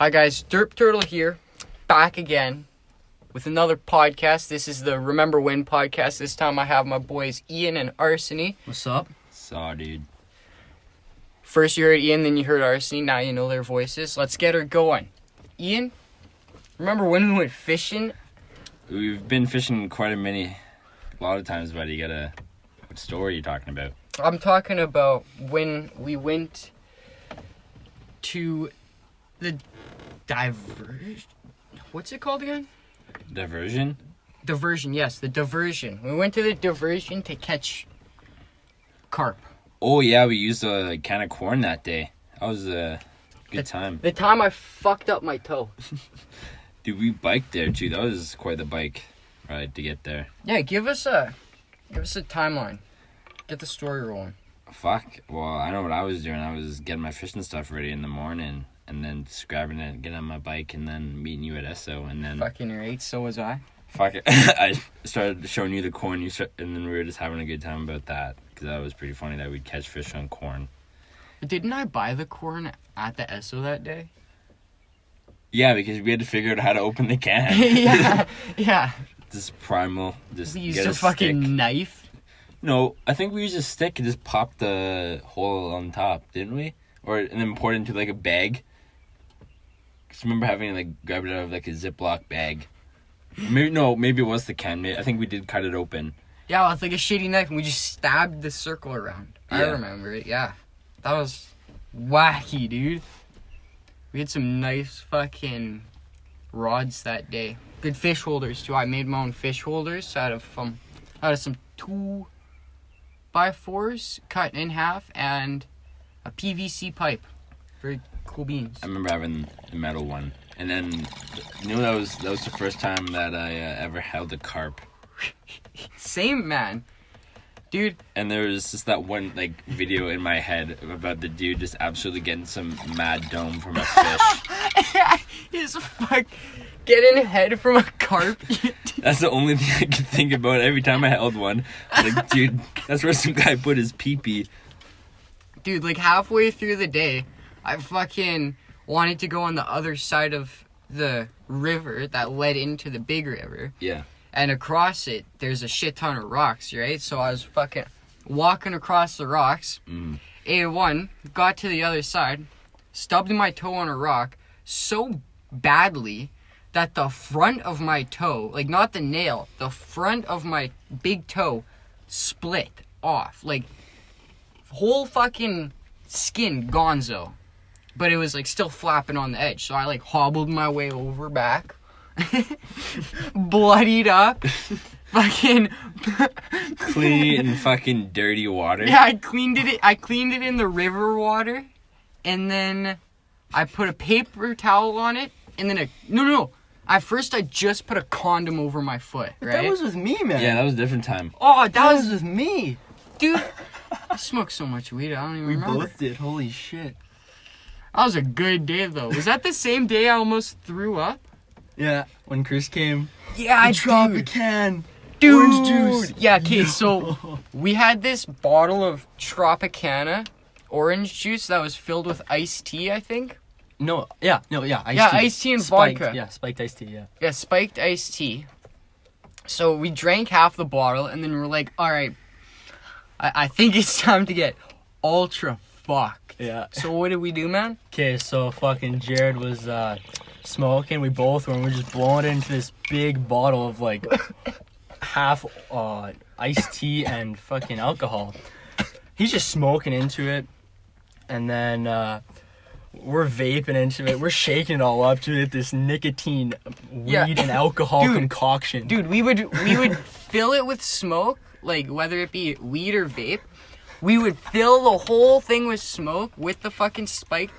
Hi guys, Derp Turtle here, back again with another podcast. This is the Remember When podcast. This time I have my boys Ian and Arseny. What's up? Saw, dude. First you heard Ian, then you heard Arseny. Now you know their voices. Let's get her going. Ian, remember when we went fishing? We've been fishing quite a lot of times, buddy. What story are you talking about? I'm talking about when we went to the what's it called again? Diversion? Diversion, yes, the diversion. We went to the diversion to catch carp. Oh, yeah, we used a can of corn that day. That was a good time. The time I fucked up my toe. Dude, we biked there, too. That was quite the bike ride to get there. Yeah, give us a timeline. Get the story rolling. Fuck. Well, I know what I was doing. I was getting my fishing stuff ready in the morning. And then just grabbing it, getting on my bike, and then meeting you at Esso, and then... Fucking right, so was I. Fuck it. I started showing you the corn, and then we were just having a good time about that. Because that was pretty funny that we'd catch fish on corn. Didn't I buy the corn at the Esso that day? Yeah, because we had to figure out how to open the can. yeah. Just primal. Just We used get a fucking stick. knife. No, I think we used a stick and just popped the hole on top, didn't we? And then poured it into like a bag. Cause remember having to grab it out of like a Ziploc bag. Maybe it was the can. I think we did cut it open. Yeah, well, it's like a shitty knife, and we just stabbed the circle around. Yeah. I remember it, yeah. That was wacky, dude. We had some nice fucking rods that day. Good fish holders, too. I made my own fish holders out of some 2x4s cut in half and a PVC pipe. Very cool beans. I remember having the metal one. And then, that was the first time that I ever held a carp. Same, man. Dude. And there was just that one, video in my head about the dude just absolutely getting some mad dome from a fish. He's getting a head from a carp. That's the only thing I could think about every time I held one. Dude, that's where some guy put his pee-pee. Dude, halfway through the day, I fucking wanted to go on the other side of the river that led into the big river. Yeah. And across it, there's a shit ton of rocks, right? So I was fucking walking across the rocks. A1, got to the other side, stubbed my toe on a rock so badly that the front of my toe, not the nail, the front of my big toe split off. Whole fucking skin gonzo. But it was still flapping on the edge. So I hobbled my way over back. Bloodied up. Fucking clean and fucking dirty water. Yeah, I cleaned it in the river water. And then I put a paper towel on it. And then no. At first I just put a condom over my foot, right? That was with me, man. Yeah, that was a different time. Oh, that was with me. Dude, I smoked so much weed, I don't even remember. We both did, holy shit. That was a good day, though. Was that the same day I almost threw up? Yeah, when Chris came. Yeah, I dropped a can. Dude. Orange juice. Yeah, okay, so we had this bottle of Tropicana orange juice that was filled with iced tea, I think. Iced tea. Iced tea and vodka. Yeah, spiked iced tea, yeah. Yeah, spiked iced tea. So we drank half the bottle, and then we're like, all right, I think it's time to get ultra fucked. Yeah. So what did we do, man? Okay, so fucking Jared was smoking. We both were, and we're just blowing it into this big bottle of half iced tea and fucking alcohol. He's just smoking into it, and then we're vaping into it. We're shaking it all up to it. This nicotine, weed, and alcohol concoction. Dude, we would fill it with smoke, whether it be weed or vape. We would fill the whole thing with smoke with the fucking spiked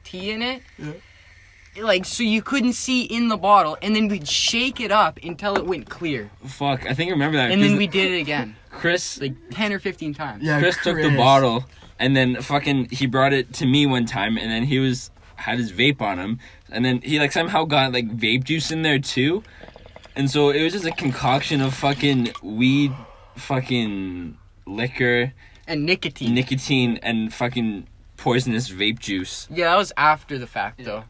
tea in it. Yeah. So you couldn't see in the bottle, and then we'd shake it up until it went clear. Fuck, I think I remember that. And then we did it again. Chris... 10 or 15 times. Yeah, Chris took the bottle, and then he brought it to me one time, and then he had his vape on him, and then he somehow got vape juice in there too. And so it was just a concoction of fucking weed, fucking liquor... And nicotine. And fucking poisonous vape juice. Yeah, that was after the fact, though.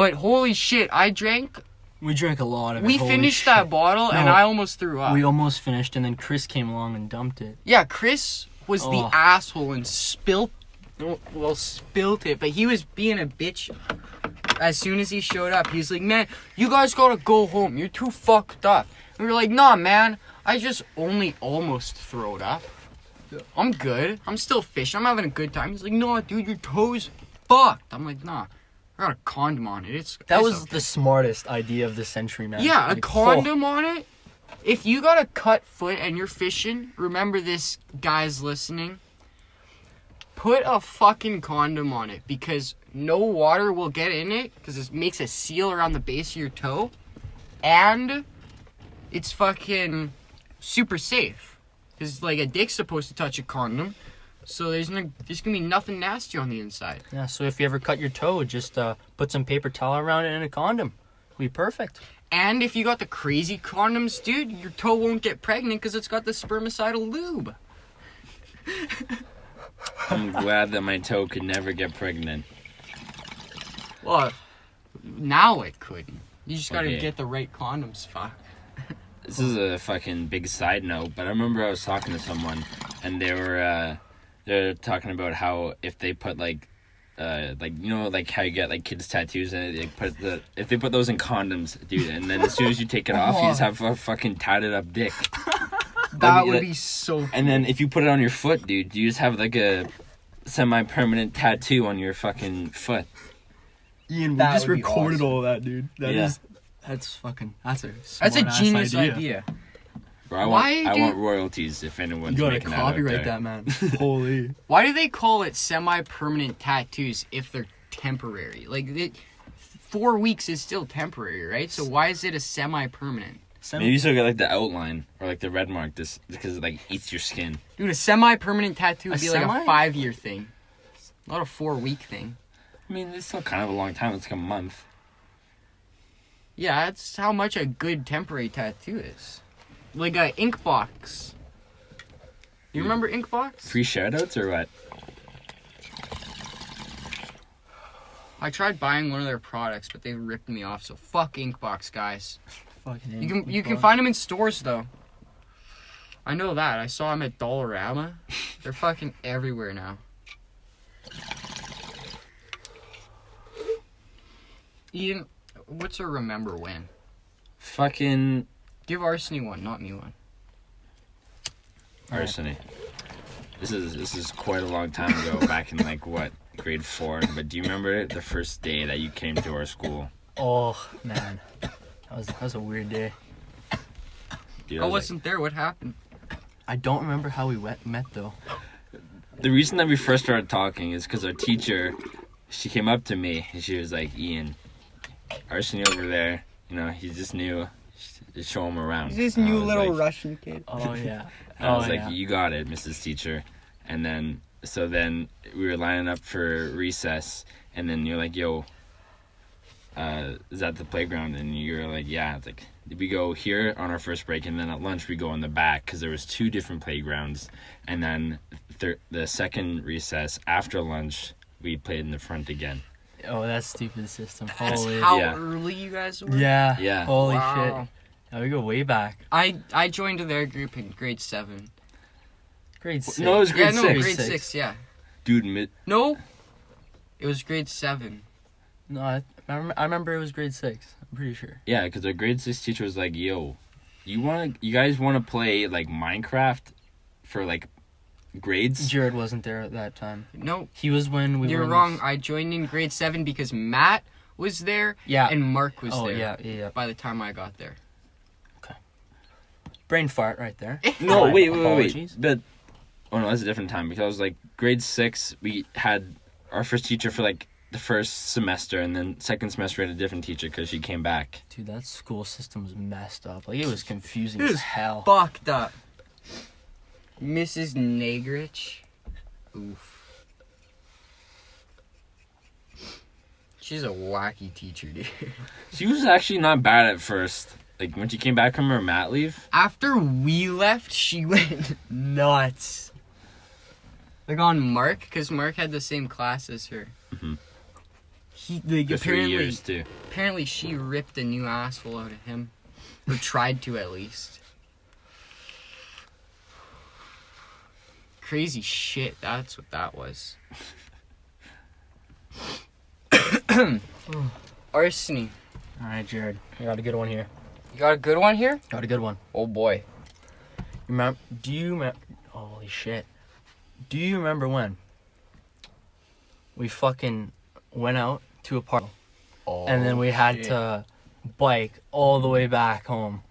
But holy shit, I drank. We drank a lot of it. We holy finished shit. that bottle and No. I almost threw up. We almost finished, and then Chris came along and dumped it. Yeah, Chris was the Oh. asshole and spilt it, but he was being a bitch. As soon as he showed up, he's like, man, you guys gotta go home. You're too fucked up. And we were like, nah, man, I just only almost throwed up. I'm good. I'm still fishing. I'm having a good time. He's like, no, dude, your toe's fucked. I'm like, nah, I got a condom on it. That it's was okay. the smartest idea of the century, man. Yeah, a Like, condom on it. If you got a cut foot and you're fishing, remember this, guys listening. Put a fucking condom on it because no water will get in it because it makes a seal around the base of your toe. And it's fucking super safe. Because, like, a dick's supposed to touch a condom. So there's gonna be nothing nasty on the inside. Yeah, so if you ever cut your toe, just put some paper towel around it and a condom. It'll be perfect. And if you got the crazy condoms, dude, your toe won't get pregnant because it's got the spermicidal lube. I'm glad that my toe could never get pregnant. Well, now it couldn't. You just gotta Okay. get the right condoms, fuck. This is a fucking big side note, but I remember I was talking to someone, and they're talking about how if they put like you know, like how you get like kids tattoos and if they put those in condoms, dude, and then as soon as you take it off, you just have a fucking tatted up dick. That would Like, be so. And then if you put it on your foot, dude, you just have like a semi-permanent tattoo on your fucking foot. Ian, we That just would be recorded awesome. all that, dude. Yeah. That's a That's a smart-ass genius idea. Bro, Why I do- want royalties if anyone's You gotta making that out copyright there. that, man. Holy. Why do they call it semi-permanent tattoos if they're temporary? Like, 4 weeks is still temporary, right? So why is it a semi-permanent? Maybe you still get like the outline or like the red mark, this because it like eats your skin. Dude, a semi-permanent tattoo would A be like semi? a 5-year thing, not a 4-week thing. I mean, it's still kind of a long time. It's like a month. Yeah, that's how much a good temporary tattoo is. Like a ink box. You remember ink box? Free shoutouts or what? I tried buying one of their products, but they ripped me off. So fuck Inkbox, guys. Fucking You can find them in stores though. I know that. I saw them at Dollarama. They're fucking everywhere now. Ian, what's a remember when? Fucking Give Arseny one, not me one. arsony. This is quite a long time ago, back in like what, grade 4. But do you remember the first day that you came to our school? Oh, man. That was a weird day. Dude, I was wasn't there. What happened? I don't remember how we met, though. the reason that we first started talking is because our teacher, she came up to me and she was like, Ian, arsony over there, you know, he's just new. Just show him around. This And I new was little like- Russian kid. Oh, yeah. I was Oh, like, yeah. you got it, Mrs. Teacher. And then, so then we were lining up for recess, and then you're like, yo, is that the playground? And you're like, yeah. It's like, we go here on our first break, and then at lunch we go in the back, because there was 2 different playgrounds. And then the second recess, after lunch, we played in the front again. Oh, that stupid system. That's Holy. how Yeah. early you guys were? Yeah. Yeah. Holy Wow. shit. Yeah, we go way back. I joined their group in grade 7. Grade 6. No, it was grade Yeah, no, 6. grade 6, yeah. Dude, No, it was grade 7. No, I remember it was grade 6. I'm pretty sure. yeah, because our grade 6 teacher was like, yo, you guys want to play, like, Minecraft for, like, grades? Jared wasn't there at that time. No, He was when we you're were in- wrong. I joined in grade 7 because Matt was there Yeah. and Mark was Oh, there yeah. by the time I got there. Brain fart right there. No, My wait. apologies. But oh no, that's a different time because like grade 6, we had our first teacher for like the first semester, and then second semester we had a different teacher because she came back. Dude, that school system was messed up. Like, it was confusing It as was hell. Fucked up. Mrs. Nagrich. Oof. She's a wacky teacher, dude. She was actually not bad at first. Like when she came back from her mat leave. After we left, she went nuts. Like on Mark, because Mark had the same class as her. Mhm. He like, For 3 years too. apparently she ripped a new asshole out of him, or tried to at least. Crazy shit. That's what that was. Arsony. All right, Jared. I got a good one here. You got a good one here? Got a good one. Oh boy. Holy shit. Do you remember when we fucking went out to a park and then we had to bike all the way back home?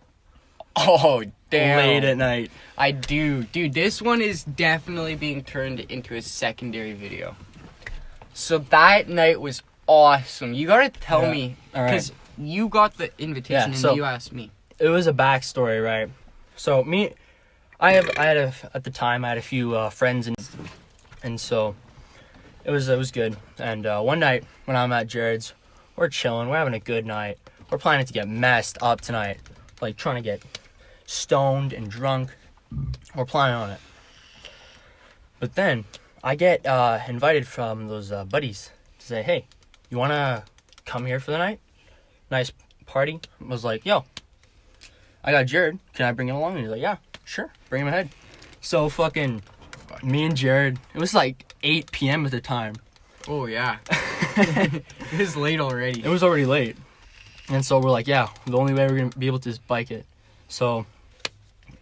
Oh, damn. Late at night. I do. Dude, this one is definitely being turned into a secondary video. So that night was awesome. You gotta tell me, All right. because you got the invitation and you asked me. It was a backstory, right? So at the time I had a few friends and so it was good. And one night when I'm at Jared's, we're chilling, we're having a good night. We're planning to get messed up tonight, like trying to get stoned and drunk. We're planning on it. But then I get invited from those buddies to say, hey, you want to come here for the night? Nice party. I was like, yo, I got Jared. Can I bring him along? And he's like, yeah, sure. Bring him ahead. So fucking me and Jared, it was like 8 p.m. at the time. Oh, yeah. It was late already. It was already late. And so we're like, yeah, the only way we're going to be able to is bike it. So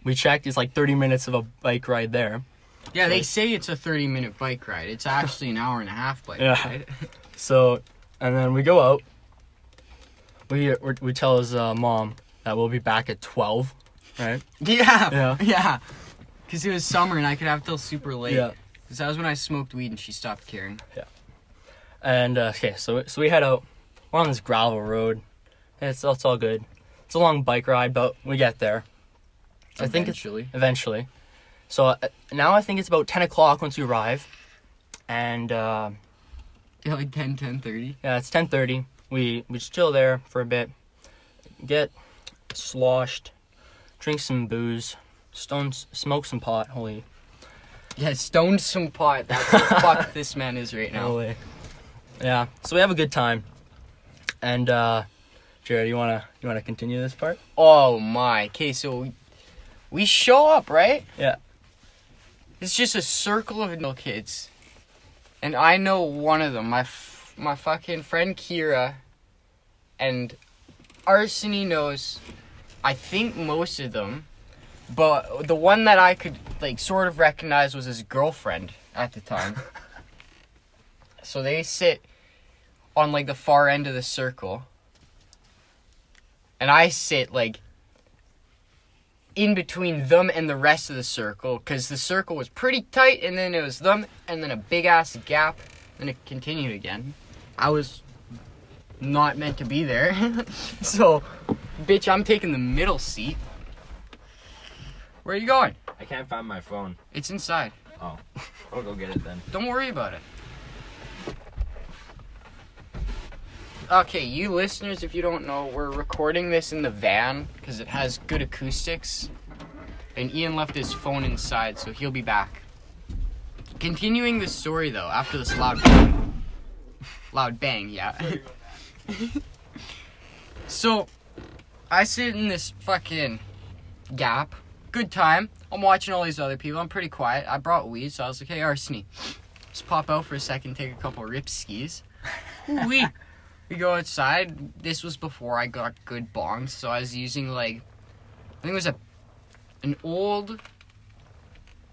we checked. It's like 30 minutes of a bike ride there. Yeah, So they say it's a 30-minute bike ride. It's actually an hour and a half bike Yeah. ride. So, and then we go out. We tell his mom that we'll be back at 12, right? Yeah. Yeah. Yeah. Because it was summer and I could have till super late. Yeah. Because that was when I smoked weed and she stopped caring. And okay, so we head out. We're on this gravel road. It's all good. It's a long bike ride, but we get there. I think it's eventually. So now I think it's about 10 o'clock once we arrive, and Yeah, like 10:30. yeah, it's 10:30. We just chill there for a bit, get sloshed, drink some booze, smoke some pot. Holy. Yeah, stoned some pot. That's what the fuck this man is right now. Holy. Yeah. So we have a good time, and Jared, you wanna continue this part? Oh my. Okay, so we show up, right? Yeah. It's just a circle of little kids. And I know one of them, my fucking friend Kira, and Arsony knows, I think, most of them. But the one that I could, like, sort of recognize was his girlfriend at the time. So they sit on, like, the far end of the circle. And I sit, like, in between them and the rest of the circle, because the circle was pretty tight, and then it was them, and then a big-ass gap, and it continued again. I was not meant to be there. So, bitch, I'm taking the middle seat. Where are you going? I can't find my phone. It's inside. Oh, I'll go get it then. Don't worry about it. Okay, you listeners, if you don't know, we're recording this in the van because it has good acoustics. And Ian left his phone inside, so he'll be back. Continuing the story, though, after this loud bang. Loud bang, yeah. So, I sit in this fucking gap. Good time. I'm watching all these other people. I'm pretty quiet. I brought weed, so I was like, hey, Arsony, just pop out for a second, take a couple rip skis. Ooh-wee. We go outside. This was before I got good bongs, so I was using, like, I think it was an old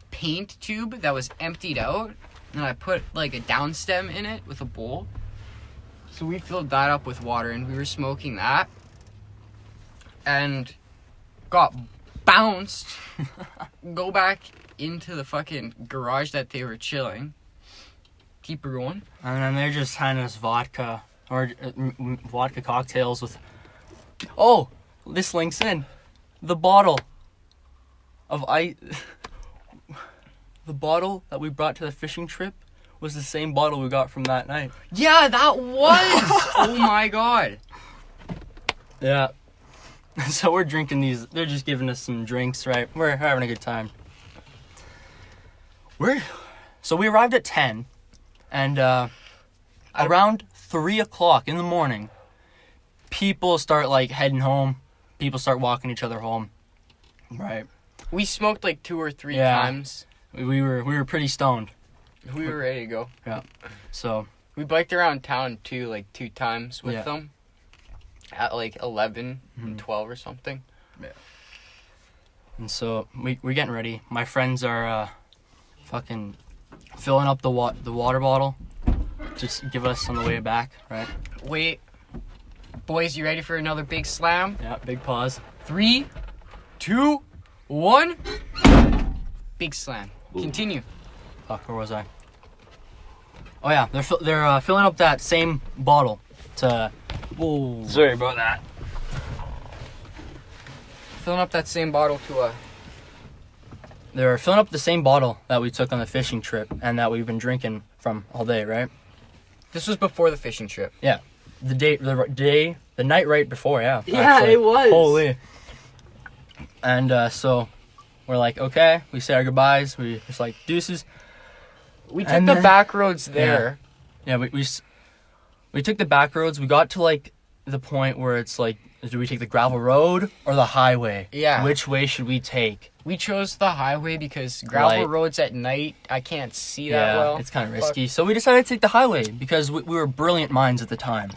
paint tube that was emptied out, and I put, like, a down stem in it with a bowl. So we filled that up with water, and we were smoking that, and got bounced, go back into the fucking garage that they were chilling. Keep it going. And then they're just handing us vodka. Or vodka cocktails with... Oh! This links in. The bottle of ice... The bottle that we brought to the fishing trip was the same bottle we got from that night. Yeah, that was! Oh my god. Yeah. So we're drinking these... They're just giving us some drinks, right? We're having a good time. So we arrived at 10. And around 3 o'clock in the morning, people start like heading home. People start walking each other home. Right. We smoked like 2 or 3 Yeah. times. We were pretty stoned. We were ready to go. Yeah. So We biked around town too, like 2 times with Yeah. them. At like 11 Mhm. and 12 or something. and so we're getting ready. My friends are fucking filling up the water bottle. Just give us on the way back, right? Wait. Boys, you ready for another big slam? Yeah, big pause. 3, 2, 1. Big slam. Ooh. Continue. Fuck, where was I? Oh yeah, they're filling up that same bottle to. Whoa. Sorry about that. Filling up that same bottle to They're filling up the same bottle that we took on the fishing trip and that we've been drinking from all day, right? This was before the fishing trip. The night right before, yeah. Yeah, actually. it was. Holy. And so we're like, okay, we say our goodbyes. We just like deuces. We took And the then- back roads there. Yeah, we took the back roads. We got to like the point where it's like, do we take the gravel road or the highway? Yeah. Which way should we take? We chose the highway because gravel Light. roads at night, I can't see that well. It's kind of risky. So we decided to take the highway because we were brilliant minds at the time.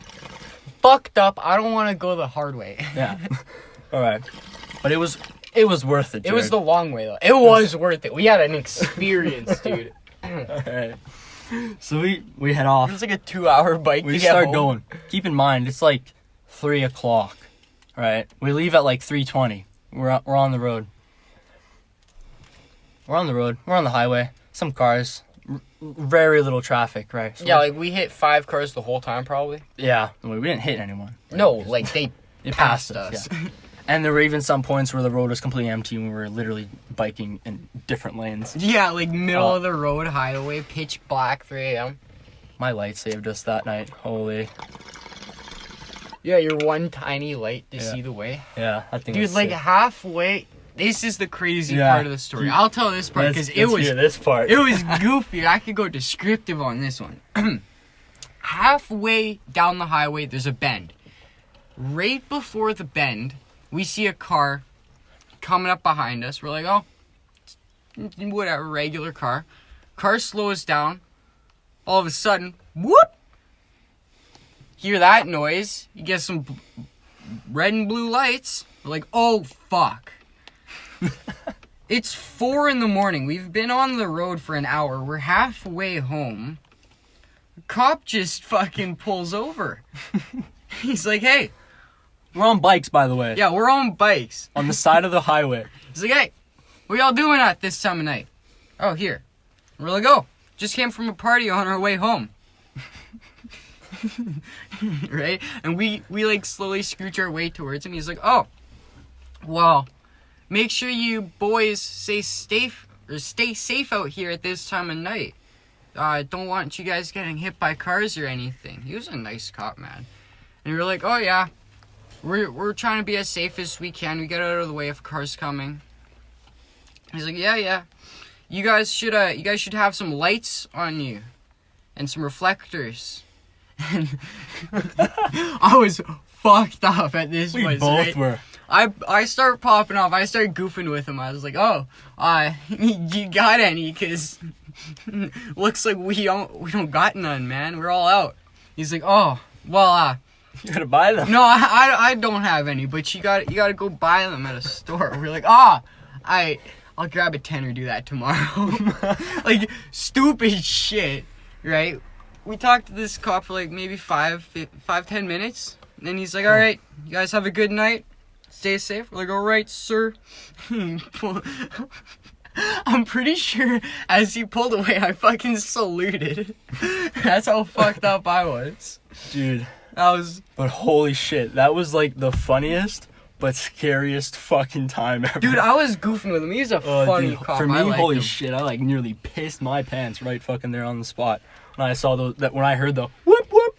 Fucked up. I don't want to go the hard way. Yeah. All right. But it was worth it. It was Jared. the long way though. It was worth it. We had an experience, dude. Alright. So we head off. It was like a 2-hour bike We to get start home. going. Keep in mind, it's like 3 o'clock. Right? We leave at like 3:20. We're on the road. We're on the road. We're on the highway. Some cars. Very little traffic, right? So Yeah, like we hit 5 cars the whole time probably. yeah. We didn't hit anyone. No, like they It passed us. Yeah. And there were even some points where the road was completely empty and we were literally biking in different lanes. Yeah, like middle of the road highway, pitch black, 3 a.m. My light saved us that night. Holy. Yeah, your one tiny light to Yeah. see the way. Yeah, I think. Dude, like halfway. This is the crazy Yeah. part of the story. I'll tell this part because it was this part. it was goofy. I could go descriptive on this one. Halfway down the highway, there's a bend. Right before the bend, we see a car coming up behind us. We're like, oh, whatever, regular car. Car slows down. All of a sudden, whoop! Hear that noise. You get some red and blue lights. We're like, oh, fuck. It's 4 a.m. We've been on the road for an hour. We're halfway home. Cop just fucking pulls over. He's like, hey. We're on bikes, by the way. Yeah, we're on bikes. On the side of the highway. He's like, hey, what y'all doing at this time of night? Oh, here. We're like, oh, just came from a party on our way home. Right? And we like slowly scooch our way towards him. He's like, oh, well, make sure you boys stay safe out here at this time of night. I don't want you guys getting hit by cars or anything. He was a nice cop, man. And we were like, oh yeah, we're trying to be as safe as we can. We get out of the way if a car's coming. He's like, yeah. You guys should have some lights on you and some reflectors. And I was fucked up at this We point. both right? were. I start popping off. I start goofing with him. I was like, oh, you got any? Cause looks like we don't got none, man. We're all out. He's like, oh, well, You gotta buy them. no, I don't have any, but you gotta go buy them at a store. We're like, I'll grab a 10 or do that tomorrow. Like, stupid shit, right? We talked to this cop for like maybe 5-10 minutes. And then he's like, all right, you guys have a good night. Stay safe. We're like, all right, sir. I'm pretty sure as he pulled away, I fucking saluted. That's how fucked up I was. Dude. That was... But holy shit, that was like the funniest but scariest fucking time ever. Dude, I was goofing with him. He's a funny dude, cop. For me, I liked holy him. shit, I like nearly pissed my pants right fucking there on the spot. When I saw when I heard the whoop whoop.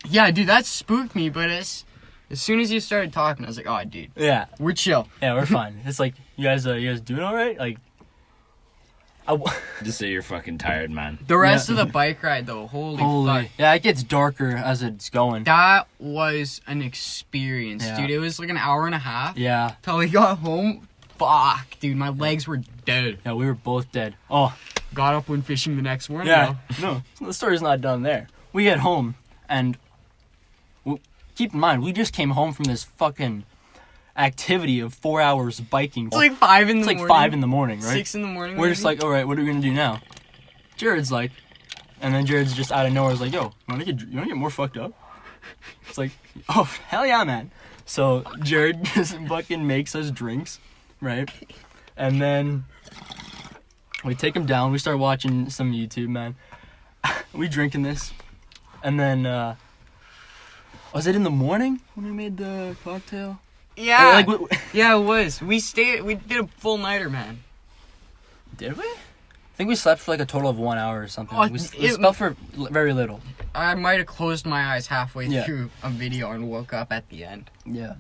Yeah, dude, that spooked me, but as soon as you started talking, I was like, oh, dude, Yeah. we're chill. Yeah, we're fine. It's like, you guys doing alright? Like, Just say you're fucking tired, man. The rest of the bike ride, though, holy fuck. Yeah, it gets darker as it's going. That was an experience, Yeah. dude. It was like an hour and a half. Yeah. Till we got home. Fuck, dude. My legs were dead. Yeah, we were both dead. Oh, Got up, went fishing the next morning. yeah. No, the story's not done there. We get home, and keep in mind, we just came home from this fucking activity of 4 hours biking. It's like 5 in the morning. It's like 5 in the morning, right? 6 in the morning. We're just maybe? like, all right, what are we gonna do now? Jared's like, and then Jared's just out of nowhere is like, yo, you wanna get more fucked up? It's like, oh hell yeah, man. So Jared just fucking makes us drinks, right? And then we take him down. We start watching some YouTube, man. We drinking this, and then was it in the morning when we made the cocktail? Yeah. Or, like, Yeah, it was. We did a full nighter, man. did we? I think we slept for like a total of 1 hour or something. Oh, we slept for very little. I might have closed my eyes halfway Yeah. through a video and woke up at the end. Yeah.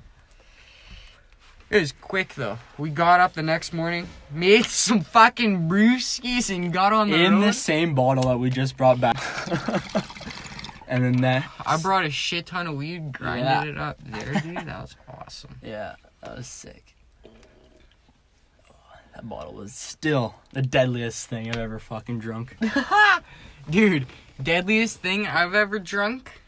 It was quick, though. We got up the next morning, made some fucking brewskis, and got on the In road. the same bottle that we just brought back. And then that. I brought a shit ton of weed, grinded Yeah. it up there, dude. That was awesome. Yeah, that was sick. Oh, that bottle was still the deadliest thing I've ever fucking drunk. Dude, deadliest thing I've ever drunk?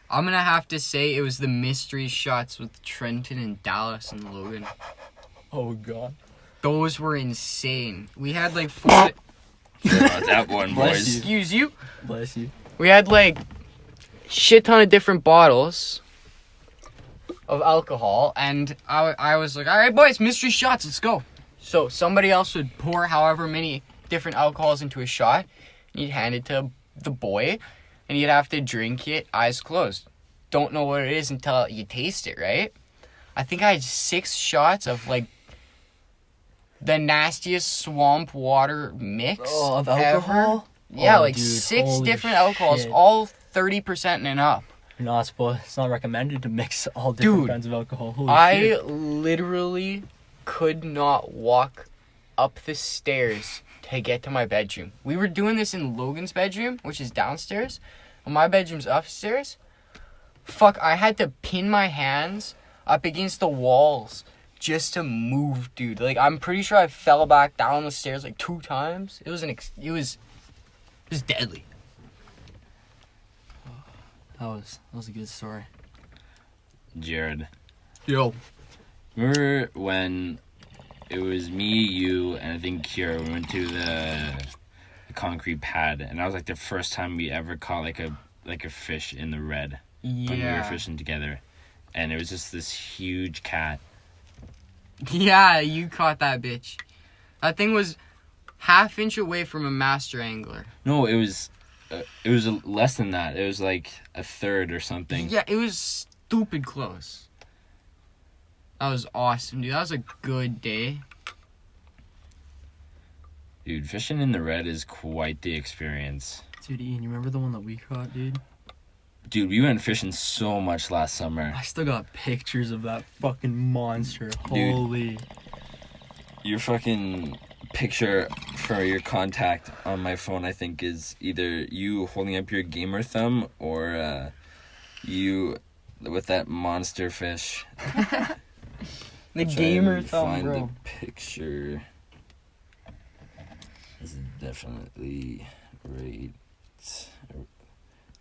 I'm gonna have to say it was the mystery shots with Trenton and Dallas and Logan. Oh god. Those were insane. We had like 4... That one, Bless boys. you. Excuse you? Bless you. We had like shit ton of different bottles of alcohol, and I was like, all right, boys, mystery shots, let's go. So somebody else would pour however many different alcohols into a shot, and you'd hand it to the boy, and you'd have to drink it eyes closed. Don't know what it is until you taste it, right? I think I had 6 shots of like the nastiest swamp water mix of ever. alcohol? Yeah, Oh, like dude, 6 holy different alcohols, shit. all 30% and up. You're not supposed. It's not recommended to mix all different Dude, kinds of alcohol. Holy I shit. literally could not walk up the stairs to get to my bedroom. We were doing this in Logan's bedroom, which is downstairs, and my bedroom's upstairs. Fuck, I had to pin my hands up against the walls just to move, dude. Like, I'm pretty sure I fell back down the stairs like 2 times. It was deadly. That was a good story. Jared. Yo. Remember when it was me, you, and I think Kira, we went to the concrete pad, and that was like the first time we ever caught like a fish in the red when we were Yeah. fishing together, and it was just this huge cat. Yeah, you caught that bitch. That thing was half-inch away from a master angler. No, it was less than that. It was like a third or something. Yeah, it was stupid close. That was awesome, dude. That was a good day. Dude, fishing in the red is quite the experience. Dude, Ian, you remember the one that we caught, dude? Dude, we went fishing so much last summer. I still got pictures of that fucking monster. Dude. Holy. Your fucking picture for your contact on my phone, I think, is either you holding up your gamer thumb or you with that monster fish. The Try gamer and thumb, find bro. the picture. This is definitely right. This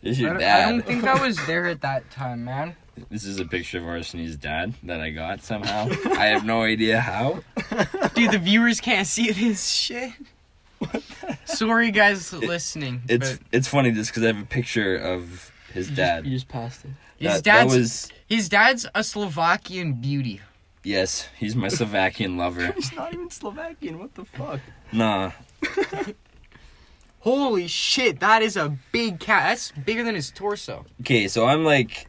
is your I dad. don't think I was there at that time, man. This is a picture of Arsenie's dad that I got somehow. I have no idea how. Dude, the viewers can't see this shit. Sorry, guys, listening. It's funny just because I have a picture of his dad. You just passed it. His dad's a Slovakian beauty. Yes, he's my Slovakian lover. He's not even Slovakian. What the fuck? Nah. Holy shit, that is a big cat. That's bigger than his torso. Okay, so I'm like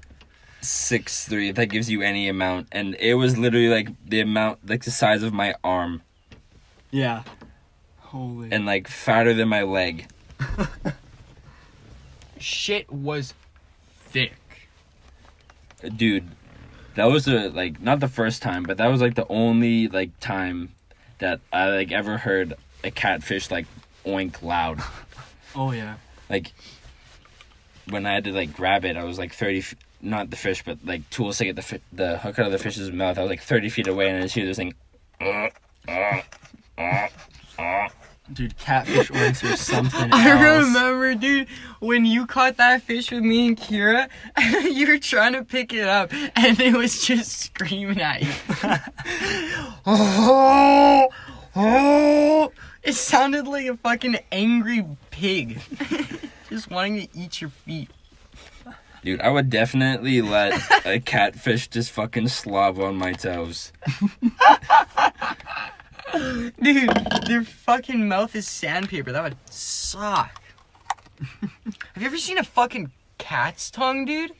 6'3", if that gives you any amount, and it was literally like the amount, like the size of my arm, Yeah. Holy. and like fatter than my leg. Shit was thick. Dude, that was not the first time, but that was like the only like time that I like ever heard a catfish like oink loud. Oh yeah. Like when I had to like grab it, I was like 30 feet, not the fish, but like tools to get the hook out of the fish's mouth. I was like 30 feet away, and I just hear this thing. Dude, catfish oinks or something I else. remember, dude, when you caught that fish with me and Kira, you were trying to pick it up, and it was just screaming at you. Oh, oh. It sounded like a fucking angry pig. Just wanting to eat your feet. Dude, I would definitely let a catfish just fucking slob on my toes. Dude, their fucking mouth is sandpaper. That would suck. Have you ever seen a fucking cat's tongue, dude?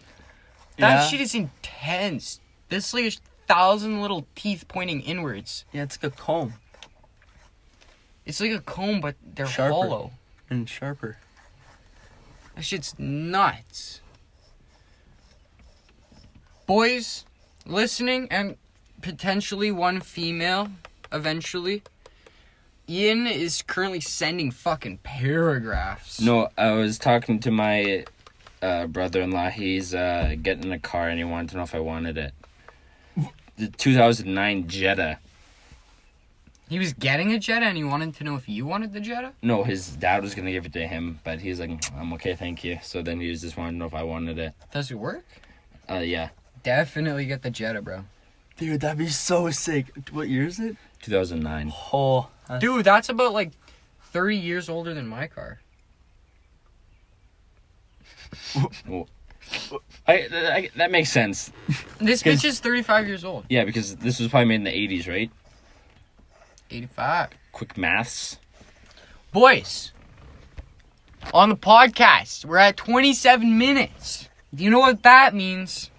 That Yeah. shit is intense. There's like 1,000 little teeth pointing inwards. Yeah, it's like a comb. It's like a comb, but they're Sharper. hollow. And sharper. That shit's nuts. Boys listening, and potentially one female eventually. Ian is currently sending fucking paragraphs. No, I was talking to my brother-in-law. He's getting a car, and he wanted to know if I wanted it. The 2009 Jetta. He was getting a Jetta and he wanted to know if you wanted the Jetta? No, his dad was gonna give it to him, but he's like, I'm okay, thank you. So then he was just wanting to know if I wanted it. Does it work? Yeah, Definitely get the Jetta, bro. Dude, that'd be so sick. What year is it? 2009. Oh. Dude, that's about like 30 years older than my car. That makes sense. This bitch is 35 years old. Yeah, because this was probably made in the 80s, right? 85. Quick maths. Boys, on the podcast, we're at 27 minutes. Do you know what that means?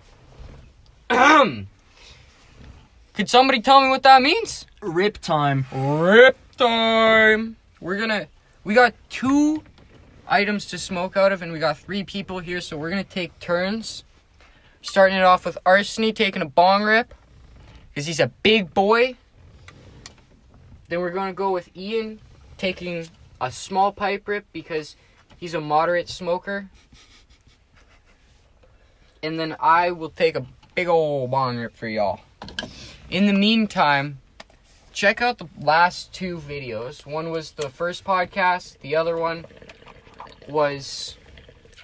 Could somebody tell me what that means? Rip time. Rip time. We got 2 items to smoke out of, and we got 3 people here, so we're gonna take turns. Starting it off with Arseny taking a bong rip, because he's a big boy. Then we're gonna go with Ian taking a small pipe rip, because he's a moderate smoker. And then I will take a big ol' bong rip for y'all. In the meantime, check out the last 2 videos. One was the first podcast. The other one was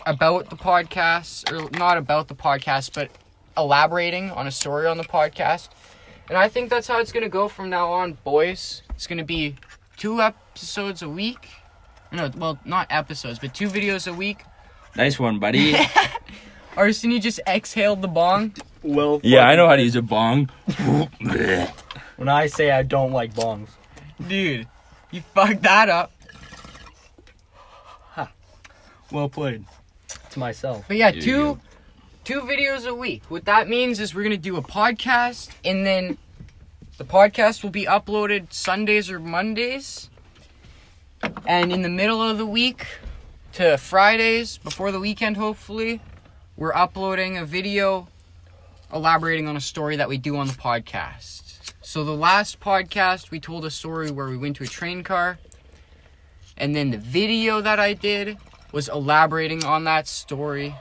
about the podcast, or not about the podcast, but elaborating on a story on the podcast. And I think that's how it's going to go from now on, boys. It's going to be 2 episodes a week. No, well, not episodes, but 2 videos a week. Nice one, buddy. Arseny just exhaled the bong. Well, Yeah, I know how to use a bong. when I say I don't like bongs. Dude, you fucked that up. Well played. To myself. But yeah, There you two videos a week. What that means is we're going to do a podcast, and then the podcast will be uploaded Sundays or Mondays. And in the middle of the week to Fridays, before the weekend hopefully, we're uploading a video elaborating on a story that we do on the podcast. So the last podcast, we told a story where we went to a train car. And then the video that I did was elaborating on that story.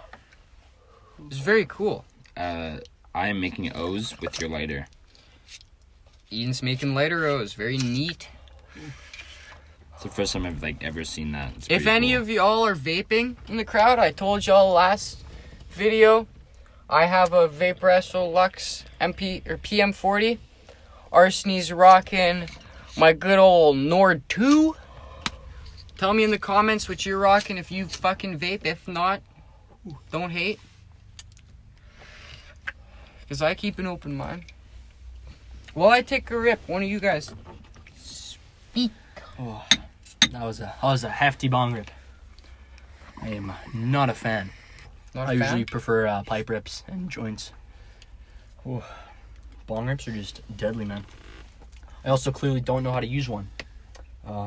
It was very cool. I am making O's with your lighter. Ian's making lighter O's. Very neat. It's the first time I've ever seen that. It's If pretty any cool. of y'all are vaping in the crowd, I told y'all last video, I have a Vaporesso Lux MP or PM40. Arseny's rocking my good old Nord 2. Tell me in the comments what you're rocking if you fucking vape. If not, don't hate. Because I keep an open mind. While I take a rip, one of you guys speak. Oh, that was a hefty bong rip. I am not a fan. Not a I fan? usually prefer pipe rips and joints. Oh, bong rips are just deadly, man. I also clearly don't know how to use one.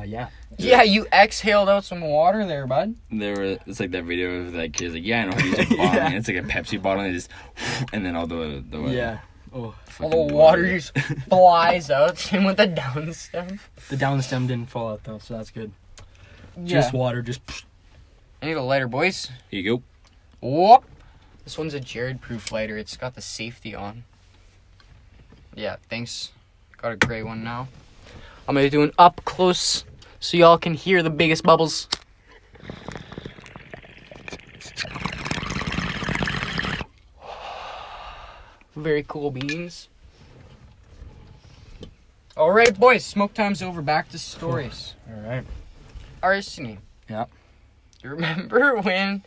Yeah. Yeah, you exhaled out some water there, bud. It's like that video of that kid's like, yeah, I know how to use a bong. Yeah. And it's like a Pepsi bottle, and just, and then all the Yeah. Oh, All the water just flies out. Same with the down stem. the down stem didn't fall out though, so that's good. Yeah. Just water, just. I need a lighter, boys. Here you go. Whoop. This one's a Jared-proof lighter. It's got the safety on. Yeah, thanks. Got a great one now. I'm gonna do an up close so y'all can hear the biggest bubbles. Very cool beans. All right, boys. Smoke time's over. Back to stories. All right. Arsony. Yeah. You remember when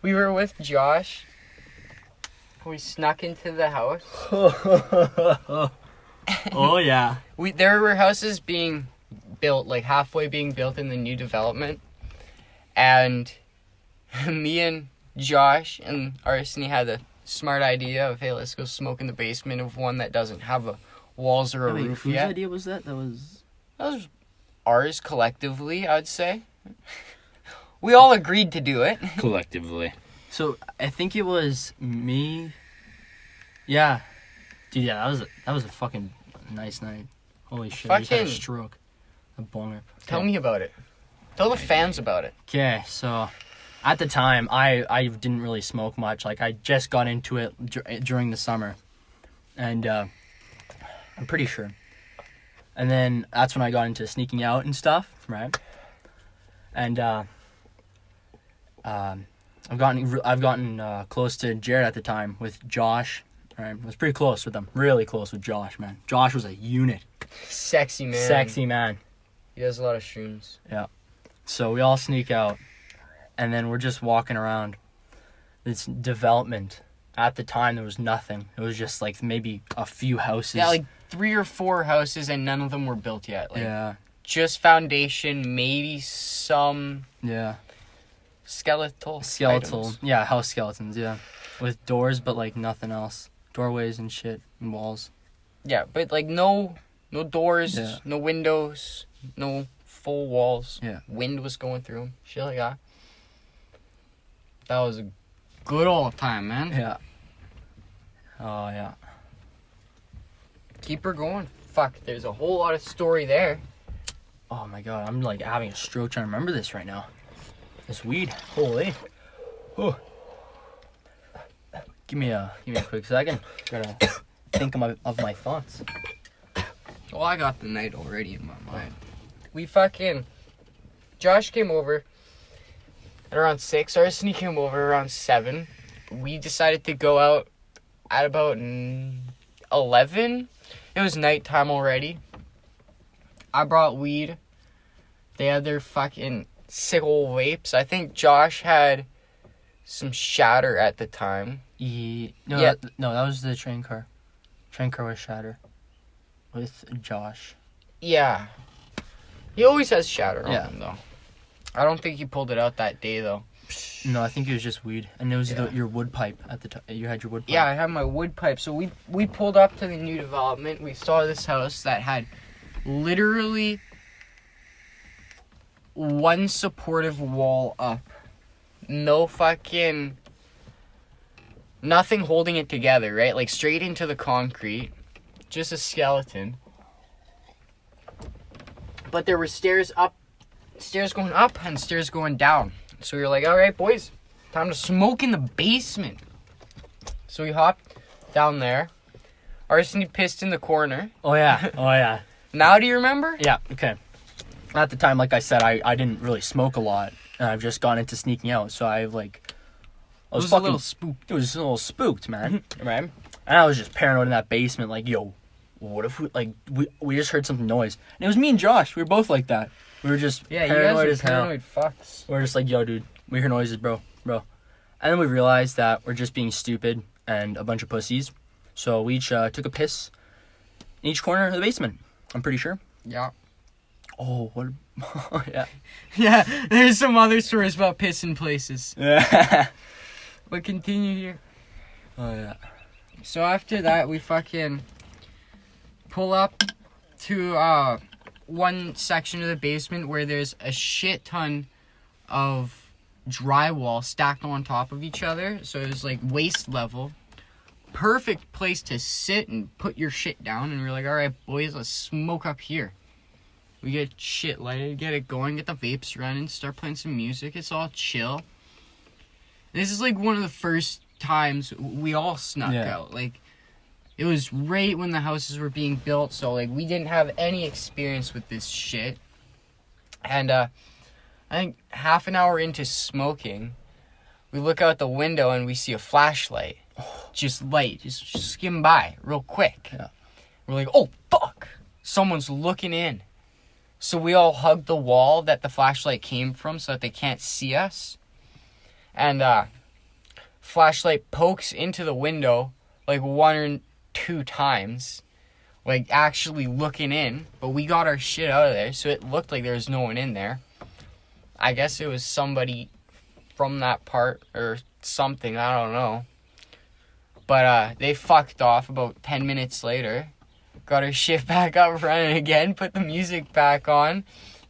we were with Josh? We snuck into the house. Oh yeah. There were houses being built, like halfway being built in the new development, and me and Josh and Arsony had a smart idea of, hey, let's go smoke in the basement of one that doesn't have a walls or a roof whose yet. idea was that? That was Ours collectively, I'd say. We all agreed to do it. Collectively. So I think it was me. Yeah, dude. Yeah, that was a fucking nice night. Holy shit! I just had a Fucking- stroke. A boner. Tell me about it. Tell the fans about it. Okay, so at the time I didn't really smoke much. Like I just got into it during the summer, and I'm pretty sure. And then that's when I got into sneaking out and stuff, right? And I've gotten close to Jared at the time with Josh. Right, I was pretty close with him, really close with Josh, man. Josh was a unit, Sexy man. sexy man. He has a lot of shrooms. So we all sneak out, and then we're just walking around this development. At the time, there was nothing. It was just like maybe a few houses. Yeah, like 3 or 4 houses, and none of them were built yet. Like, yeah, just foundation, maybe some yeah. skeletal items. Yeah, house skeletons, yeah. With doors, but like nothing else. Doorways and shit, and walls. Yeah, but like no doors, Yeah. no windows, no full walls. Yeah. Wind was going through them. Shit like that. That was a good old time, man. Yeah. Oh, yeah. Keep her going. Fuck, there's a whole lot of story there. Oh my god, I'm like having a stroke trying to remember this right now. This weed, holy. Oh. Give me a quick second. Gotta think of my thoughts. Well, I got the night already in my mind. Josh came over at around 6. Arsony came over around 7. We decided to go out at about 11. It was nighttime already. I brought weed. They had their fucking sick old vapes. I think Josh had some shatter at the time. No, Yeah. that was the train car. Train car was shatter. With Josh. Yeah. He always has shatter on Yeah. him, though. I don't think he pulled it out that day, though. No, I think it was just weed. And it was your wood pipe at the time. You had your wood pipe. Yeah, I had my wood pipe. So we pulled up to the new development. We saw this house that had literally one supportive wall up. No fucking... Nothing holding it together, right? Like, straight into the concrete. Just a skeleton. But there were stairs going up and stairs going down. So we were like, alright, boys, time to smoke in the basement. So we hopped down there. Arsony pissed in the corner. Oh yeah. Now do you remember? Yeah, okay. At the time, like I said, I didn't really smoke a lot. And I've just gone into sneaking out, so I was a fucking little spooked. It was a little spooked, man. Right? And I was just paranoid in that basement, like, yo, what if we just heard some noise? And it was me and Josh. We were both like that. We were just paranoid as hell. paranoid fucks. We were just like, yo, dude, we hear noises, bro. And then we realized that we're just being stupid and a bunch of pussies. So we each took a piss in each corner of the basement. I'm pretty sure. Yeah. Oh, what? Yeah. Yeah, there's some other stories about pissing places. Yeah. But continue here. Oh, yeah. So after that, we fucking pull up to one section of the basement where there's a shit ton of drywall stacked on top of each other. So it was like waist level. perfect place to sit and put your shit down. And we're like, all right, boys, let's smoke up here. We get shit lighted, get it going, get the vapes running, start playing some music. It's all chill. This is like one of the first times we all snuck out. Like, it was right when the houses were being built, so like we didn't have any experience with this shit. And I think half an hour into smoking, we look out the window and we see a flashlight. Just skim by real quick. Yeah. We're like, oh fuck, someone's looking in. So we all hug the wall that the flashlight came from so that they can't see us. And flashlight pokes into the window like 1 or 2 times, like actually looking in. But we got our shit out of there, so it looked like there was no one in there. I guess it was somebody from that part or something, I don't know. But they fucked off about 10 minutes later. Got our shit back up running again, put the music back on,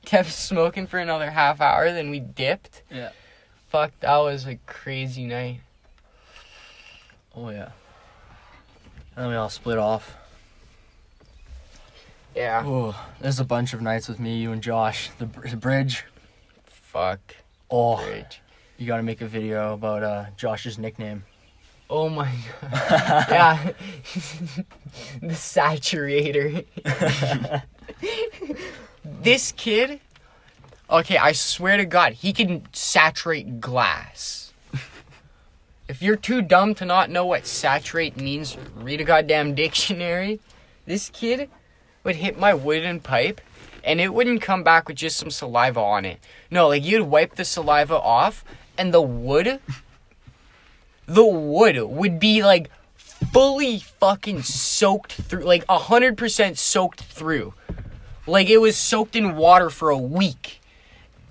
kept smoking for another half hour, then we dipped. Yeah. Fuck, that was a crazy night. Oh, yeah. And then we all split off. Yeah. Oh, there's a bunch of nights with me, you, and Josh. The bridge. Fuck. Oh, Bridge. you gotta make a video about Josh's nickname. Oh my god. Yeah. The saturator. This kid, okay, I swear to God, he can saturate glass. If you're too dumb to not know what saturate means, read a goddamn dictionary. This kid would hit my wooden pipe and it wouldn't come back with just some saliva on it. No, like you'd wipe the saliva off and the wood would be like fully fucking soaked through, like 100% soaked through. Like it was soaked in water for a week.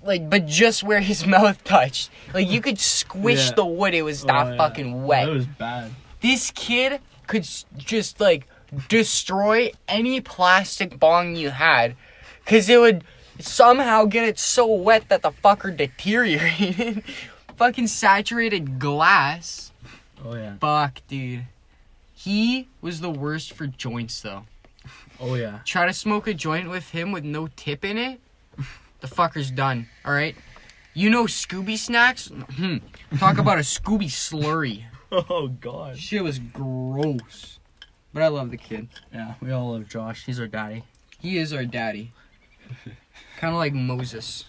Like, but just where his mouth touched. Like you could squish the wood, it was that fucking wet. That was bad. This kid could just like destroy any plastic bong you had, cause it would somehow get it so wet that the fucker deteriorated. Fucking saturated glass. Oh yeah. Fuck, dude. He was the worst for joints, though. Oh yeah. Try to smoke a joint with him with no tip in it, the fucker's done, alright? You know Scooby snacks? Talk about a Scooby slurry. Oh god. Shit was gross. But I love the kid. Yeah, we all love Josh. He's our daddy. He is our daddy. Kind of like Moses.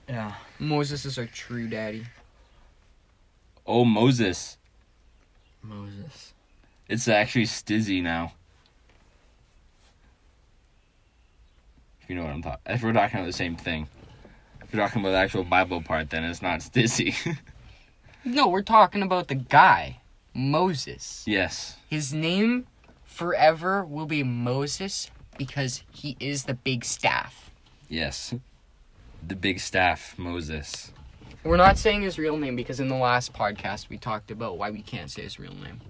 Yeah. Moses is our true daddy. Oh, Moses. Moses. It's actually Stizzy now. If you know what I'm talking. If we're talking about the same thing. If you're talking about the actual Bible part, then it's not Stizzy. No, we're talking about the guy. Moses. Yes. His name forever will be Moses because he is the big staff. Yes. The big staff, Moses. We're not saying his real name because in the last podcast we talked about why we can't say his real name.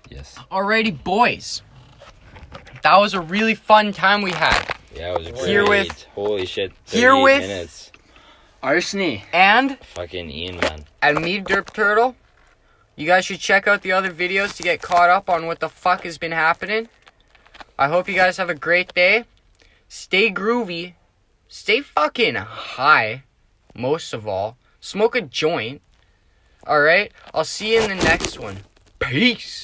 Yes. Alrighty, boys. That was a really fun time we had. Yeah, it was great. Herewith- Holy shit. 38 herewith- minutes. Arseny. And Fucking Ian, man. me, Derp Turtle. You guys should check out the other videos to get caught up on what the fuck has been happening. I hope you guys have a great day. Stay groovy. Stay fucking high. Most of all. Smoke a joint. Alright? I'll see you in the next one. Peace.